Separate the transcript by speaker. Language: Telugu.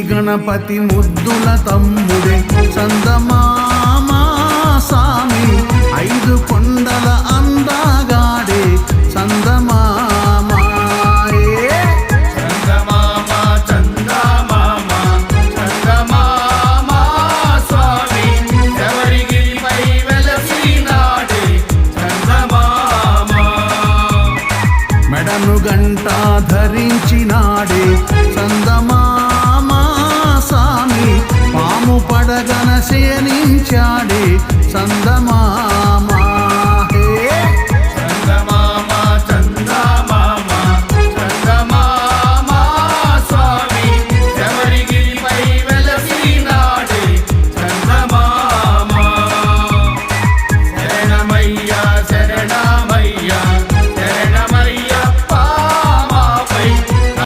Speaker 1: గణపతి ముద్దుల తమ్ముడే చందమామ సామి, 5 కొండల అందగాడే చందమామ.
Speaker 2: చందమామ చందమామ చందమామ స్వామి, ఎవరిగిరిపై వెలసినాడే చందమామ.
Speaker 1: మెడను గంట ధరించినాడే చందమామ సామి, పాము పడగన శయనించాడే